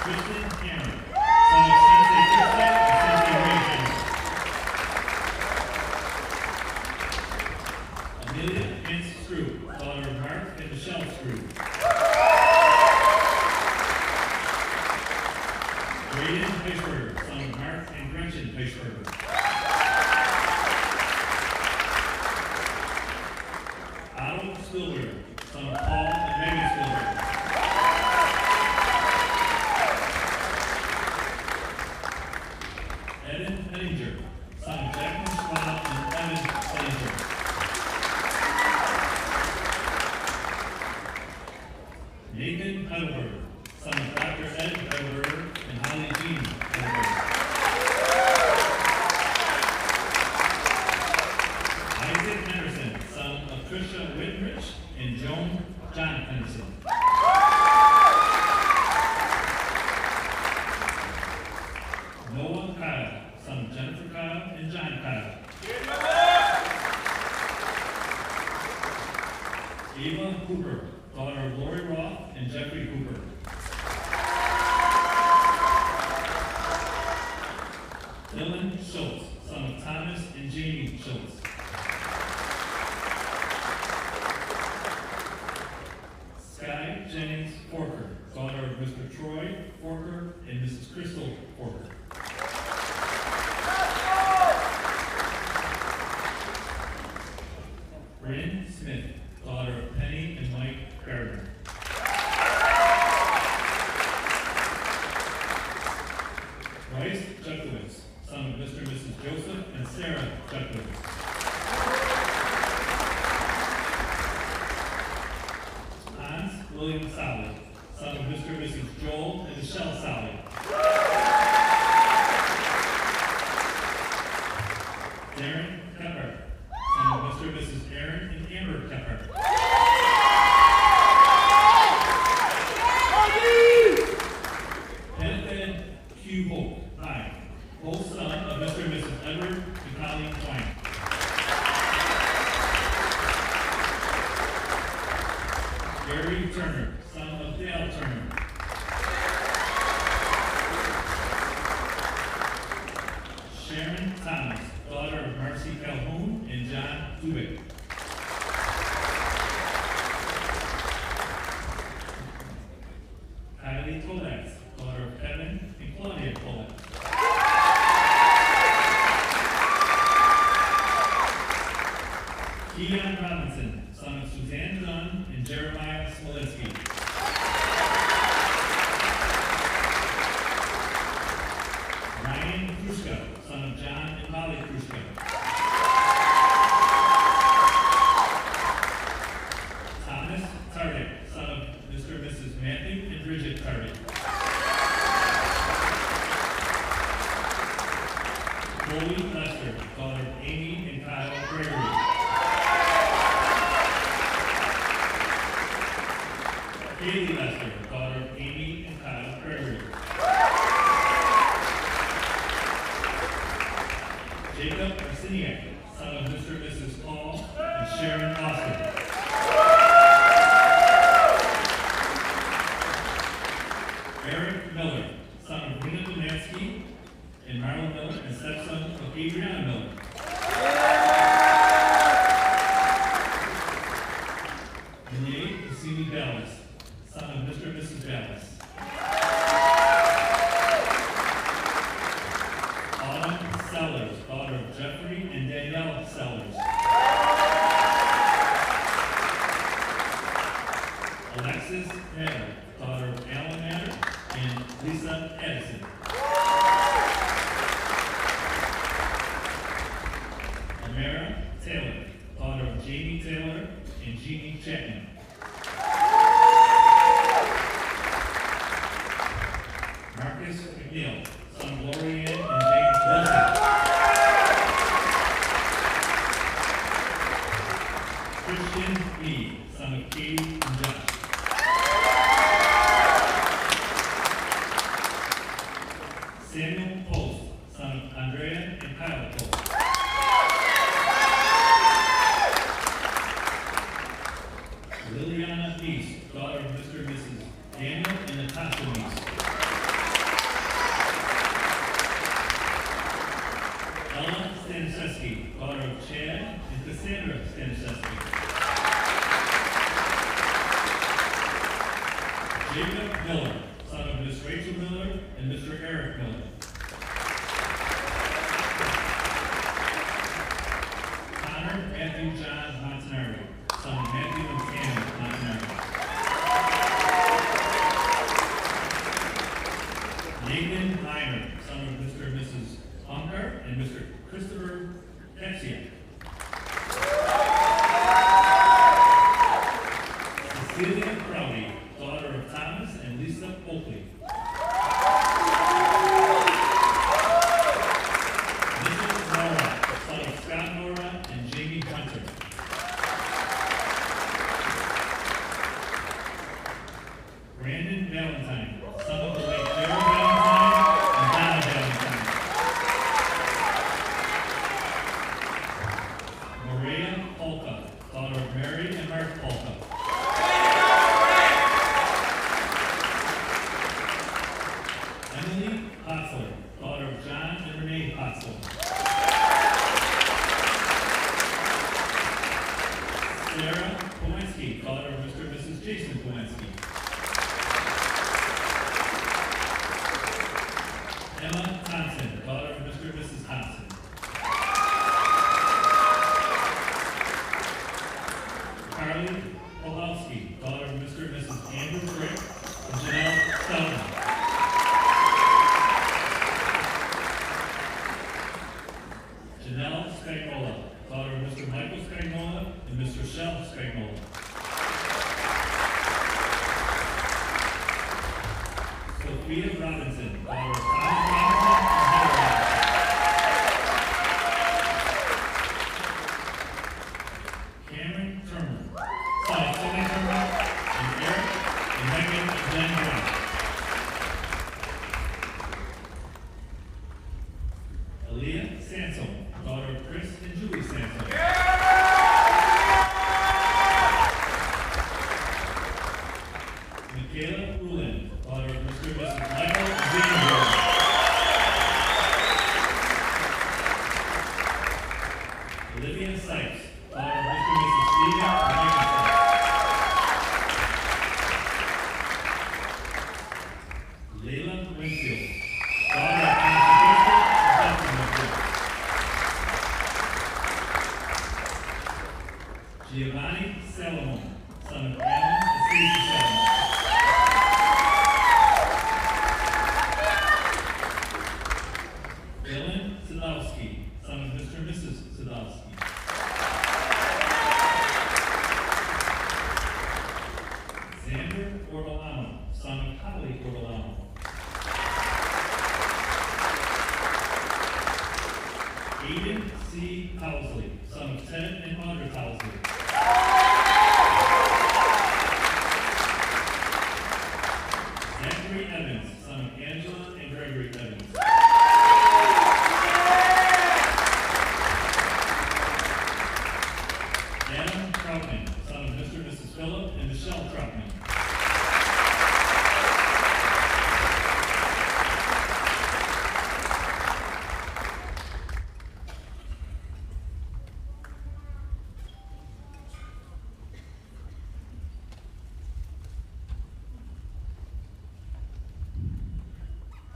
Kristen Cameron, son of Sensei Krista and Sensei Ray Cameron. Amelia Hens Screw, daughter of Mark and Michelle Screw. Braden Fishberger, son of Mark and Gretchen Fishberger. Otto Spielberg, son of Paul and Megan Spielberg. Evan Henninger, son of Jacqueline Schwab and Evan Henninger. Nathan Heidelberg, son of Dr. Ed Heidelberg and Holly Jean Heidelberg. Isaac Henderson, son of Tricia Whitrich and Joan John Henderson. Noah Kyle, son of Jennifer Kyle and John Kyle. Ava Hooper, daughter of Lori Roth and Jeffrey Hooper. Dylan Schultz, son of Thomas and Jamie Schultz. Sky Jennings Forker, daughter of Mr. Troy Forker and Mrs. Crystal Forker. Bryn Smith, daughter of Penny and Mike Gardner. Bryce Jutkowitz, son of Mr. and Mrs. Joseph and Sarah Jutkowitz. Hans William Sally, son of Mr. and Mrs. Joel and Michelle Sally. Darren Edward and Colleen Twine. Gary Turner, son of Dale Turner. Sharon Thomas, daughter of Marcy Calhoun and John Dubik. Kylie Kolatz, daughter of Kevin and Claudia Kolatz. Keon Robinson, son of Suzanne Dunn and Jeremiah Smolinski. Ryan Kruska, son of John and Molly Kruska. Thomas Tardick, son of Mr. and Mrs. Matthew and Bridget Tardick. Chloe Lester, daughter of Amy and Kyle Gregory. Haley Lester, daughter of Amy and Kyle Gregory. Jacob Arseniak, son of Mr. and Mrs. Paul and Sharon Austin. Eric Miller, son of Rena Domansky and Marlon Miller, and stepson of Adriana Miller. Renee Cassini Dallas, son of Mr. and Mrs. Dallas. Autumn Sellers, daughter of Jeffrey and Danielle Sellers. Alexis Matter, daughter of Alan Matter and Lisa Edison. Amara Taylor, daughter of Jamie Taylor and Jeannie Chapman. Marcus McNeil, son of Lori Ann and James Wilson. Christian Meade, son of Katie and Josh. Samuel Post, son of Andrea and Kyle Post. Liliana Neese, daughter of Mr. and Mrs. Daniel and Natasha Neese. Ella Staniszewski, daughter of Chad and Cassandra Staniszewski. Jacob Miller, son of Miss Rachel Miller and Mr. Eric Miller. Connor Matthew John Montanaro, son of Matthew and Tammy Montanaro. Nathan Miner, son of Mr. and Mrs. Unger and Mr. Christopher Petsia. Cecilia Crowley, daughter of Thomas and Lisa Oakley. Mrs. Nora, son of Scott Nora and Jamie Hunter. Brandon Valentine, son of the late Gerald Valentine and Donna Valentine. Maria Polka, daughter of Mary and Mark Polka. Emily Hotzler, daughter of John and Renee Hotzler. Sarah Kowinski, daughter of Mr. and Mrs. Jason Kowinski. Emma Thompson, daughter of Mr. and Mrs. Thompson. Carly Polowski, daughter of Mr. and Mrs. Andrew Frick and Janelle Selden. Janelle Spagnola, daughter of Mr. Michael Spagnola and Mr. Shel Spagnola. Sophia Robinson, daughter of Thomas Robinson and Heather Robinson. Cameron Turner, son of Tony Turner and Eric and Megan and Jen Brown. Aaliyah Sansome, daughter of Chris and Julie Sansome. Michaela Ulin, daughter of Mr. and Mrs. Michael and Jane Ulin. Olivia Sykes, daughter of Mr. and Mrs. Stephen and Michael Sykes. Layla Winfield, daughter of Nancy Winfield and Justin Winfield. Giovanni Salomon, son of Alan and Stacy Salomon. Dylan Sadowski, son of Mr. and Mrs. Sadowski. Xander Ortolano, son of Holly Ortolano. Aiden C. Housley, son of Ted and Audra Housley. Zachary Evans, son of Angela and Gregory Evans. Adam Troutman, son of Mr. and Mrs. Phillip and Michelle Troutman.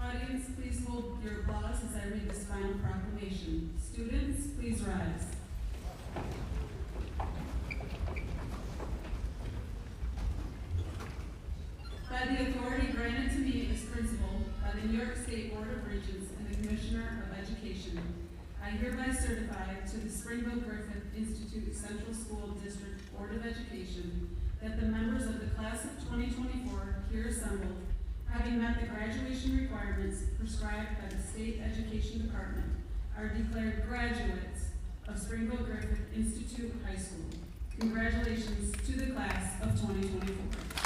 Audience, please hold your applause as I read this final proclamation. Students, please rise. By the authority granted to me as principal by the New York State Board of Regents and the Commissioner of Education, I hereby certify to the Springville Griffith Institute Central School District Board of Education that the members of the class of 2024 here assembled, having met the graduation requirements prescribed by the State Education Department, are declared graduates of Springville Griffith Institute High School. Congratulations to the class of 2024.